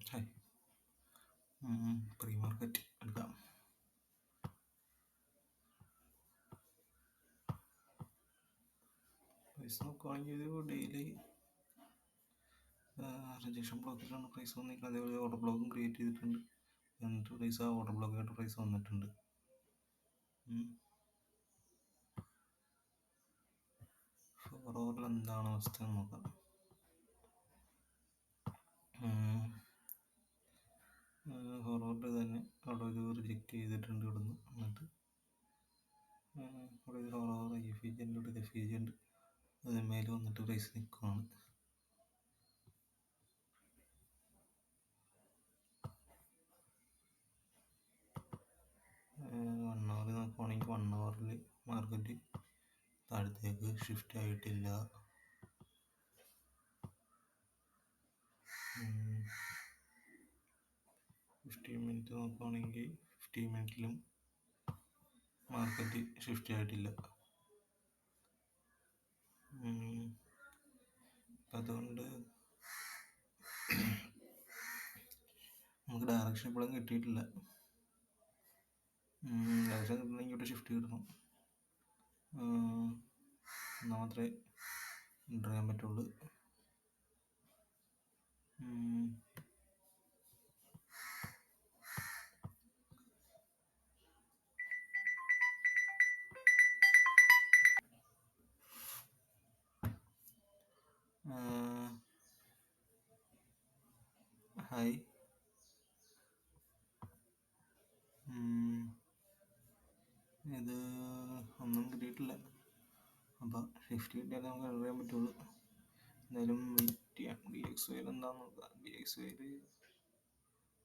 Hi. Pre market എടുക്കാം. Price നോക്കുകയാണെങ്കിൽ daily rejection ബ്ലോക്കിലാണ് price വന്നിരിക്കുന്നത്. അതേപോലെ ഓർഡർ ബ്ലോക്കും ക്രിയേറ്റ് ചെയ്തിട്ടുണ്ട്. എന്നിട്ട് പ്രൈസ് ആ ഓർഡർ ബ്ലോക്കായിട്ട് പ്രൈസ് വന്നിട്ടുണ്ട്. ഫോർ ഓവറിൽ എന്താണ് അവസ്ഥ എന്ന് നോക്കാം. ഫോർവേഡ് തന്നെ അവിടെ ഒരു റിജക്റ്റ് ചെയ്തിട്ടുണ്ട് ഇവിടുന്ന്. എന്നിട്ട് അവിടെ ഒരു ഫോർവേഡ് എഫിഷ്യൻ്റ് ഒരു എഫിഷ്യൻ്റ് അതിന്മേൽ വന്നിട്ട് പ്രൈസ് നിൽക്കുകയാണ്. വൺ അവർ നോക്കുവാണെങ്കിൽ 1 ഹവറിൽ മാർക്കറ്റ് താഴത്തേക്ക് ഷിഫ്റ്റ് ആയിട്ടില്ല. 15 മിനിറ്റ് നോക്കുകയാണെങ്കിൽ 15 മിനിറ്റിലും മാർക്കറ്റ് ഷിഫ്റ്റ് ആയിട്ടില്ല. അതുകൊണ്ട് നമുക്ക് ഡയറക്ഷൻ ഇപ്പോഴും കിട്ടിയിട്ടില്ല. ഡയറക്ഷൻ കിട്ടണമെങ്കിൽ ഇവിടെ ഷിഫ്റ്റ് കിട്ടണം. എന്നാൽ മാത്രമേ എൻ്റർ ചെയ്യാൻ പറ്റുള്ളൂ. ഹായ്. ഇത് ഒന്നും കിട്ടിയിട്ടില്ല. അപ്പോൾ ഷിഫ്റ്റ് കിട്ടിയാലേ നമുക്ക് എൻ്റർ ചെയ്യാൻ പറ്റുള്ളൂ. എന്തായാലും വെയിറ്റ് ചെയ്യാം. DXY എന്താണെന്ന് നോക്കാം. DXY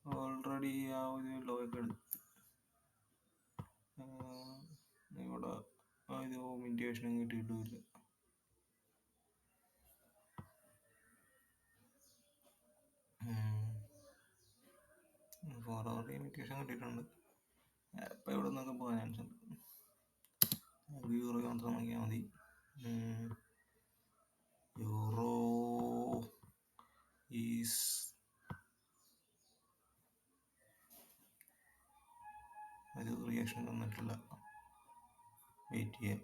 ഓൾറെഡി ആ ഒരു ലോ ഒക്കെ എടുത്ത് ഇവിടെ ഒരു ഇൻഡിക്കേഷൻ കിട്ടിയിട്ടുമില്ല. ഫോർ അവർ ഇൻഡിക്കേഷൻ കിട്ടിയിട്ടുണ്ട്. എപ്പോൾ ഇവിടെ നിന്നൊക്കെ പോകാൻ ചാൻസ് ഉണ്ട്. യൂറോ മാത്രം നോക്കിയാൽ മതി. യൂറോ ഈസ് ഒരു റിയാക്ഷൻ തന്നിട്ടില്ല. വെയിറ്റ് ചെയ്യാം.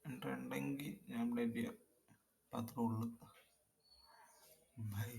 ഉണ്ടെങ്കിൽ ഞാൻ അപ്ഡേറ്റ് ചെയ്യാം. അത്രേ ഉള്ളൂ. ബൈ.